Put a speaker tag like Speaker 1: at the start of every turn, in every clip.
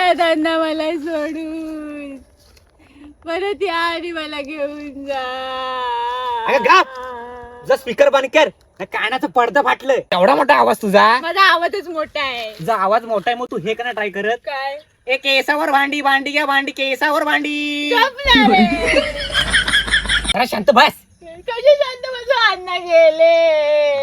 Speaker 1: परत अण्णा मला सोडून परत या आणि मला घेऊन जा.
Speaker 2: तुझा स्पीकर बंद कर. कानाचं पडदा फाटलं. एवढा मोठा आवाज तुझा.
Speaker 1: माझा आवाजच मोठा आहे.
Speaker 2: तुझा आवाज मोठा आहे मग तू हे का ट्राय करत.
Speaker 1: काय
Speaker 2: ए केसावर भांडी भांडी या भांडी केसावर भांडी. जरा शांत बस.
Speaker 1: कशी शांत बसू. अण्णा गेले.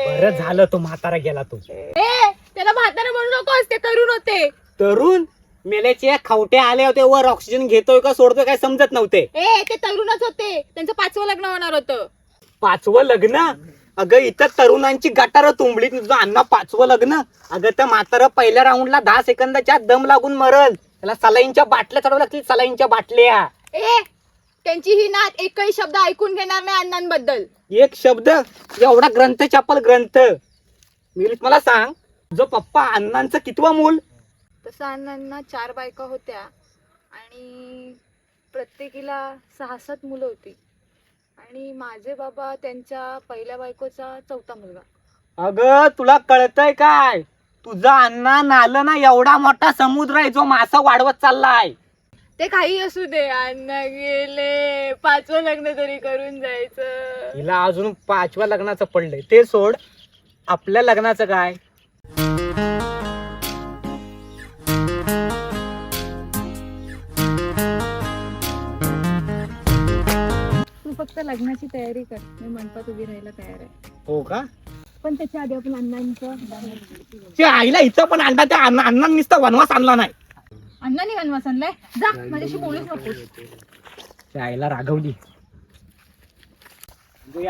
Speaker 2: बरं झालं तो म्हातारा गेला तो.
Speaker 1: त्याला म्हातारा म्हणू नकोस. ते तरुण होते.
Speaker 2: तरुण मेलेचे खावटे आले होते वर ऑक्सिजन घेतोय का सोडतोय काय समजत नव्हते.
Speaker 1: ते तरुणच होते. त्यांचं 5वं लग्न होणार होतं.
Speaker 2: 5वं लग्न. अगं इथं तरुणांची गटार तुंबली. तुझं अण्णा 5वं लग्न. अगं तर म्हातारा पहिल्या राऊंडला 10 सेकंदाच्या दम लागून मरल. त्याला सलाईनच्या बाटल्या चढवल्या लागतील. सलाईनच्या बाटल्या.
Speaker 1: त्यांची ही नात एकही शब्द ऐकून घेणार नाही अण्णांबद्दल.
Speaker 2: एक शब्द. एवढा ग्रंथ छापल ग्रंथ. मला सांग तुझं पप्पा अण्णांचं कितवं मूल.
Speaker 1: तसं अण्णांना 4 बायका होत्या आणि प्रत्येकीला 6-7 मुलं होती. आणि माझे बाबा त्यांच्या पहिल्या बायकोचा 4था मुलगा.
Speaker 2: अगं तुला कळतंय काय. तुझा अण्णा नालं ना एवढा मोठा समुद्र आहे जो मासा वाढवत चाललाय.
Speaker 1: ते काही असू दे. अण्णा गेले. 5वं लग्न तरी करून जायचं.
Speaker 2: हिला अजून 5व्या लग्नाचं पडलंय. ते सोड. आपल्या लग्नाचं काय.
Speaker 1: तू फक्त लग्नाची तयारी कर. मी मंडपात उभी राहायला तयार आहे.
Speaker 2: हो का.
Speaker 1: पण त्याच्या आधी आपण अण्णांचं.
Speaker 2: त्या आईला इथं पण आणला. त्या अण्णा नुसता वनवास आणला नाही.
Speaker 1: अण्णांनी वनवास आणलाय. जा माझ्याशी बोलूच नकोस.
Speaker 2: त्या आईला रागवली.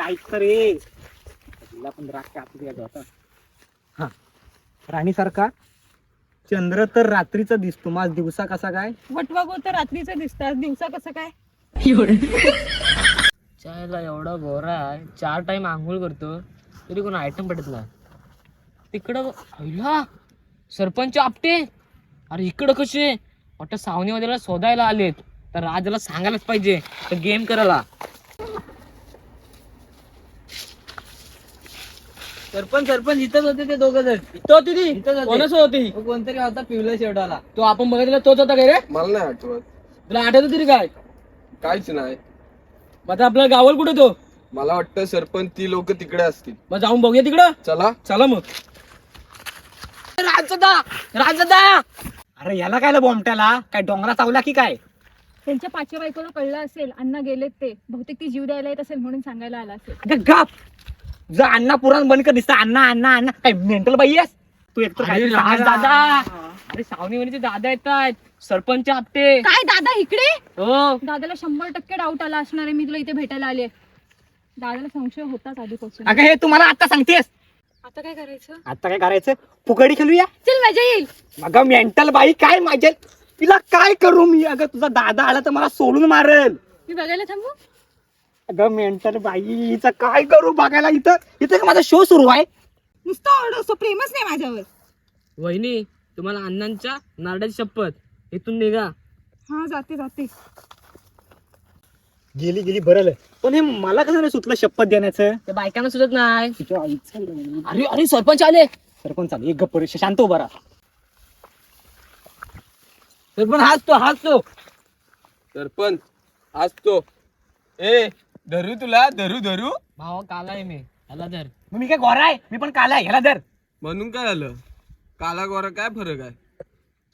Speaker 2: ऐक तर रे. तिला पण राग कापू द्यायचा होता. हा राणी सारखा चंद्र तर रात्रीचा दिसतो. माझ दिवसा कसा काय.
Speaker 1: वटवागो तर रात्रीचं दिसतात. दिवसा कसं काय.
Speaker 3: चायला एवढा गोरा आहे. 4 टाइम आंघोळ करतो तरी कोण आयटम पडत नाही. तिकडं पहिला सरपंच आपटे. अरे इकडं कसे वाटतं सावनीवाल्याला शोधायला आलेत. तर राजाला सांगायलाच पाहिजे तर गेम करायला. सरपंच इथंच होते ते दोघं जण. इथं होती ती. कोणाच होती. कोणतरी होता पिवला शेवटाला. तो आपण बघितला तोच होता काय रे.
Speaker 4: मला नाही आठवत.
Speaker 3: तुला आठवत तरी काय.
Speaker 4: काहीच नाही.
Speaker 3: मग आता आपल्या गावाला कुठे तो.
Speaker 4: मला वाटतं सरपंच ती लोक तिकडे असतील.
Speaker 3: मग जाऊन बघूया तिकडं.
Speaker 4: चला
Speaker 3: मग. राजदा.
Speaker 2: अरे याला काय बोमट्याला काय डोंगरा चावला की काय.
Speaker 1: त्यांच्या 5व्या बायकोला कळलं असेल अण्णा गेलेत ते. बहुतेक ती जीव द्यायला येत असेल म्हणून सांगायला आला असेल.
Speaker 2: गप. जर अण्णा पुराण बंद कर दिसत. अण्णा काय मेंटल बाई आहेस तू. एकतर
Speaker 3: अरे दादा. अरे सावनीवाडीचे दादा येतात. सरपंच आपटे.
Speaker 1: काय दादा इकडे.
Speaker 3: हो.
Speaker 1: दादाला 100% डाऊट आला असणार आहे. मी तुला इथे भेटायला आले. दादाला संशय होताच आधीपासून.
Speaker 2: अगं हे तुम्हाला आता सांगतेस.
Speaker 1: आता काय करायचं.
Speaker 2: आता काय करायचं. फुगडी खेळूया.
Speaker 1: चल मजा येईल.
Speaker 2: अगं मेंटल बाई काय माझ्या. तिला काय करू मी. अगं तुझा दादा आला तर मला सोडून मारल.
Speaker 1: मी बघायला थांबू.
Speaker 2: अगं मेंटल बाईचं काय करू बघायला. इथं का माझा शो सुरू आहे.
Speaker 1: नुसतं ऑर्डर असतो. प्रेमच नाही माझ्यावर.
Speaker 3: वहिनी तुम्हाला अण्णांच्या नारळाची शपथ. इथून निघा.
Speaker 1: हा जाते.
Speaker 2: गेली बरं. पण हे मला कसं नाही सुचलं शपथ देण्याचं.
Speaker 3: त्या बायकांना सुचत नाही.
Speaker 2: तिच्या आईचं.
Speaker 3: अरे सरपंच आले.
Speaker 2: सरपंच चालू एक गप्प शांत उभा राहा.
Speaker 3: सरपंच हसतो.
Speaker 4: सरपंच आज तो. ए धरू तुला धरू.
Speaker 3: भावा काला आहे मी. ह्याला धर.
Speaker 2: मी काय गोरा आहे. मी पण काला आहे. ह्याला धर.
Speaker 4: म्हणून काय झालं. काला गोरा काय फरक आहे.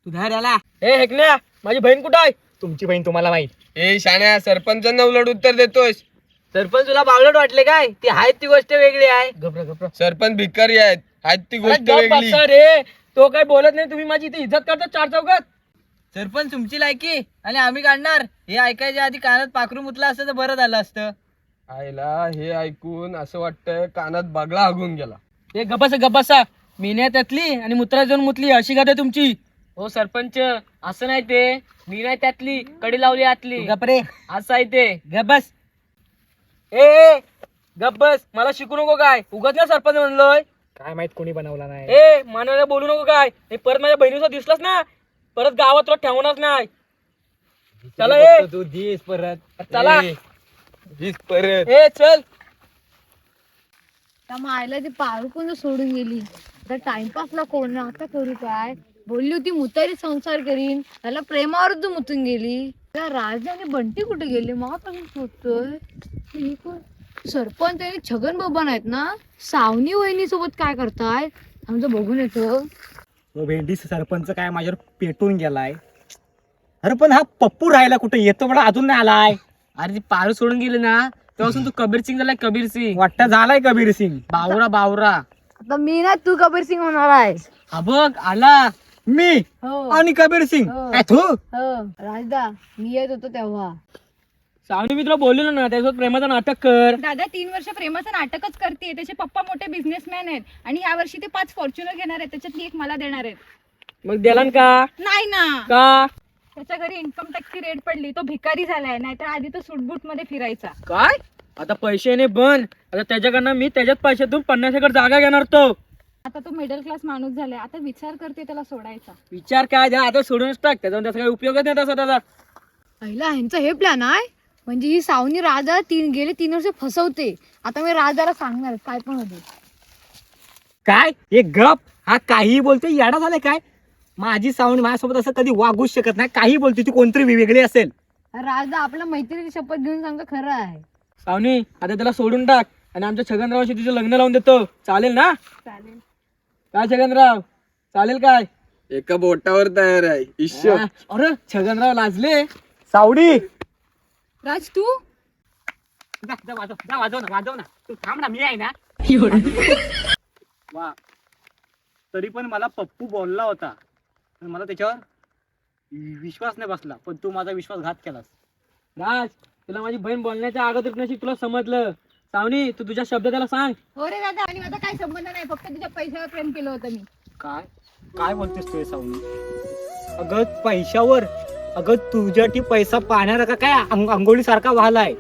Speaker 3: तू धर याला. ए हेकल्या माझी बहीण कुठं आहे.
Speaker 2: तुमची बहीण तुम्हाला माहित.
Speaker 4: ए शाण्या सरपंचांना उलट उत्तर देतोयस.
Speaker 3: सरपंच तुला बावलट वाटले काय. ती आहेत ती गोष्ट वेगळी आहे. घबरा.
Speaker 4: सरपंच भिकारी आहेत ती गोष्ट वेगळी.
Speaker 3: रे तो काय बोलत नाही. तुम्ही माझी इथे इज्जत करता 4 चौकात. सरपंच तुमची लायकी आणि आम्ही काढणार हे ऐकायच्या आधी कानात पाखरू मुतला असतं तर बरं झालं असतं.
Speaker 4: आईला हे ऐकून असं वाटतंय कानात बागला हागून गेला.
Speaker 3: हे गप्पा मीन्या त्यातली आणि मुत्रा जाऊन मुतली अशी गाठ आहे तुमची. हो सरपंच असं नाही ते. मी नाही त्यातली कडी लावली आतली. गपरे असं आहे ते. गबस. ए गब्बस. मला शिकू नको काय. उगाच ना सरपंच म्हणलोय.
Speaker 2: काय माहित कोणी बनवला नाही.
Speaker 3: ए मानवाला बोलू नको काय. हे परत माझ्या बहिणीचा दिसलास ना परत गावात तुला ठेवणारच नाही. चला ए
Speaker 2: तू दिस परत.
Speaker 3: चला
Speaker 4: परत.
Speaker 3: ए चल.
Speaker 1: त्या मायला ती पारू पण सोडून गेली. आता टाइमपासला कोण आता करू काय. बोलली होती मुतारी संसार करीन, त्याला प्रेमावर तू मुतून गेली. त्या राजा आणि बंटी कुठे गेली मला पण शोधतोय. हे कोण? सरपंच आणि छगन बाबा आहेत ना, सावनी वहिनी सोबत काय करताय आमचं बघून येतो.
Speaker 2: तो भेंडी सरपंच काय माझ्यावर पेटून गेलाय. अरे पण हा पप्पू राहिला कुठे, येतो मला अजून नाही आलाय.
Speaker 3: अरे ती पारू सोडून गेली ना तेव्हापासून तू कबीर सिंग झालाय. कबीर सिंग
Speaker 2: वाटतं झालाय कबीर सिंग.
Speaker 3: बावरा बावरा.
Speaker 1: आता मी ना तू कबीर सिंग होणार आहे.
Speaker 3: हा बघ आला.
Speaker 2: मी
Speaker 1: हो
Speaker 2: आणि कबीर सिंग
Speaker 1: हो.
Speaker 2: काय तू?
Speaker 1: हो राजदा, मी येत होतो तेव्हा.
Speaker 3: सावनी मी तुला बोललेलो ना त्याच्यासोबत प्रेमाचं नाटक कर.
Speaker 1: दादा 3 वर्ष प्रेमाचं नाटकच करते. त्याचे पप्पा मोठे बिझनेसमॅन आहेत आणि या वर्षी ते 5 फॉर्च्युनर घेणार आहेत, त्याच्यातली एक मला देणार आहेत.
Speaker 3: मग द्याला का?
Speaker 1: नाही ना,
Speaker 3: का
Speaker 1: त्याच्या घरी इन्कम टॅक्सची रेट पडली, तो भिकारी झालाय. नाहीतर आधी तो सूटबूट मध्ये फिरायचा.
Speaker 3: काय? आता पैसे नाही बंद. आता त्याच्याकडनं मी त्याच्याच पैशातून 50 एकर जागा घेणार. तो
Speaker 1: आता तो मिडल क्लास माणूस झालाय. आता विचार करते त्याला सोडायचा.
Speaker 3: विचार काय द्या आता सोडूनच टाक. त्याचा काही उपयोगच नाही तसा त्याचा.
Speaker 1: पहिला ह्यांचं हे प्लॅन आहे. म्हणजे ही सावनी राजा गेले 3 वर्ष फसवते. आता मी राजाला सांगणार काय पण होते.
Speaker 2: काय एक गप, हा काही बोलतोय, येडा झालाय काय? माझी सावणी माझ्यासोबत असं कधी वागूच शकत नाही. काही बोलते ती कोणतरी वेगळी असेल.
Speaker 1: राजा आपल्या मैत्रिणी शपथ घेऊन सांगतो खरं आहे.
Speaker 3: सावनी आता त्याला सोडून टाक आणि आमच्या छगनरावशी तुझं लग्न लावून देतो. चालेल ना?
Speaker 1: चालेल.
Speaker 3: काय छगनराव चालेल काय?
Speaker 4: एका बोटावर तयार आहे. ईश्वर
Speaker 3: हा, अरे छगनराव लाजले.
Speaker 2: सावडी
Speaker 1: राज तू
Speaker 2: जा, जा, वाजव ना तू थांब ना, मी आहे ना. वा, तरी पण मला पप्पू बोलला होता, पण मला त्याच्यावर विश्वास नाही बसला. पण तू माझा विश्वासघात केलास.
Speaker 3: राज तुला माझी बहीण बोलण्याच्या अगोदर तुला समजलं. सावनी तू तुझ्या शब्द त्याला सांग.
Speaker 1: हो रे दादा, आणि माझा काही संबंध नाही. फक्त तुझ्या पैशावर प्रेम केलं होतं मी.
Speaker 2: काय काय बोलतेस तू हे सावनी? अगं पैशावर, अगं तुझ्यासाठी पैसा पाण्यासारखा काय अंघोळी सारखा वाहलाय.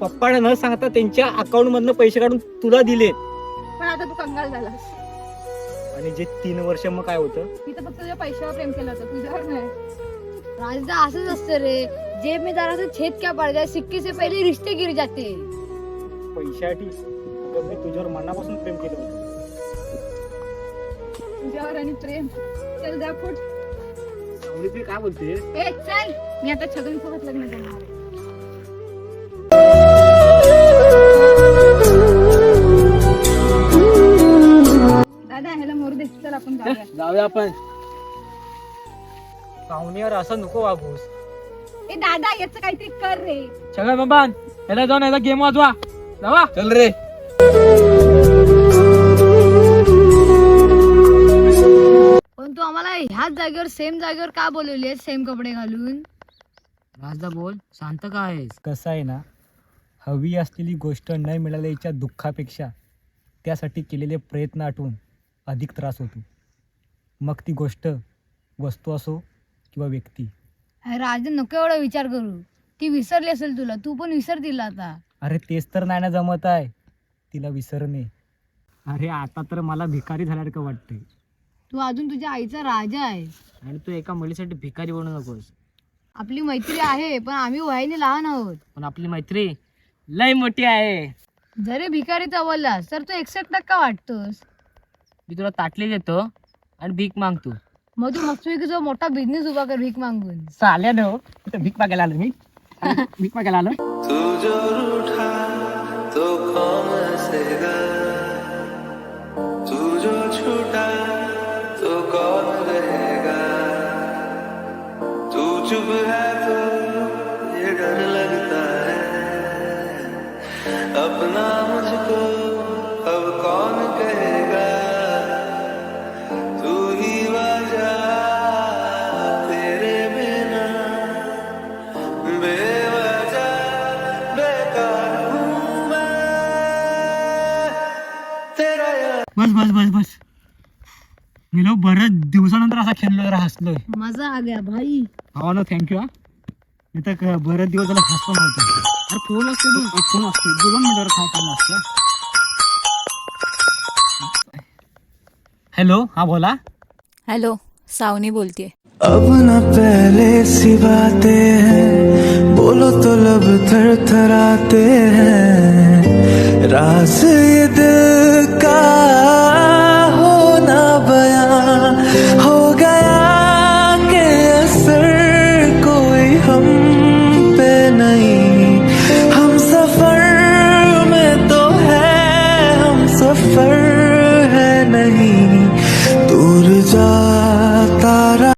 Speaker 2: पप्पाने न सांगता त्यांच्या अकाउंट मधनं पैसे काढून तुला दिलेत.
Speaker 1: पण आता तू कंगाल झालास.
Speaker 2: आणि जे 3 वर्ष मग काय होतं?
Speaker 1: मी तर फक्त तुझ्या पैशावर प्रेम केलं होतं, तुझ्यावर नाही. राजदा असंच असतं रे, जेब में जरा से छेद क्या पड़ जाए, सिक्के से पहले रिश्ते गिर जाते.
Speaker 2: पैशासाठी अगं मी तुझ्यावर मनापासून प्रेम केलं होतं.
Speaker 1: तुझ्यावर आणि प्रेम. चल जा फुट.
Speaker 2: सावनी तू काय बोलतेस?
Speaker 1: ए चल, मी आता छगन सोबत लग्न करणार आहे. दादा ह्याला मोरू दे. चल आपण जाऊया.
Speaker 3: जाऊया आपण.
Speaker 2: सावनीवर असं नको वागूस.
Speaker 1: ए दादा याचं काहीतरी कर रे.
Speaker 3: छगन बाबा याला जाऊन याचा गेम वाजवा. जावा
Speaker 4: चल रे.
Speaker 1: पण तू आम्हाला ह्याच जागेवर सेम जागेवर का बोलवली सेम कपडे घालून?
Speaker 3: राजदा बोल, शांत का आहेस?
Speaker 2: कसं आहे ना, हवी असलेली गोष्ट न मिळाल्याच्या दुःखापेक्षा त्यासाठी केलेले प्रयत्न आठवून अधिक त्रास होतो. मग ती गोष्ट वस्तू असो किंवा व्यक्ती.
Speaker 1: राजा नको एवढा विचार करू. ती विसरली असेल तुला, तू पण विसर तिला आता.
Speaker 2: अरे तेच तर नाही ना जमत आहे तिला विसरणे. अरे आता तर मला भिकारी झाल्यासारखं वाटतंय.
Speaker 1: तू अजून तुझ्या आईचा राजा आहेस.
Speaker 3: आणि तू एका मुलीसाठी भिकारी बनू नकोस.
Speaker 1: आपली मैत्री आहे, पण आम्ही वयाने लहान आहोत.
Speaker 3: पण आपली मैत्री लय मोठी आहे.
Speaker 1: जरी भिकारीचा बोललास तर तू 61% वाटतोस.
Speaker 3: मी तुला ताटली देतो आणि भीक मागतो.
Speaker 1: मग तू मस्तपैकी जो मोठा बिझनेस उभा कर भीक मागून.
Speaker 2: चाल्या न इथं भीक मागायला आलो मी. भीक मागायला आलो.
Speaker 5: तू जो रूठा तो कौन हंसेगा, तू जो छूटा तो कौन रहेगा, तू चुप है तो ये डर लगता है, अपना मुझको अब कौन कहेगा, तू ही वजह तेरे बिना बेवजह बेकार हूँ मैं तेरा यार.
Speaker 2: बस बस बस बस. मी लोक बऱ्याच दिवसानंतर असा खेळलो जरा हसलोय.
Speaker 1: मजा आ गया भाई.
Speaker 2: हा ना थँक्यू. हा मी तर बरेच दिवस झाला हसतो नव्हतं. अरे फोन असतो तू फोन असतो 2 मिनिटावर फोन असतो. हॅलो, हा बोला.
Speaker 6: हेलो, सावनी बोलतीये.
Speaker 5: अब न पहले सी बातें हैं, बोलो तो लब थर थराते हैं, राज ये दिल का होना बयां हो गया. जाए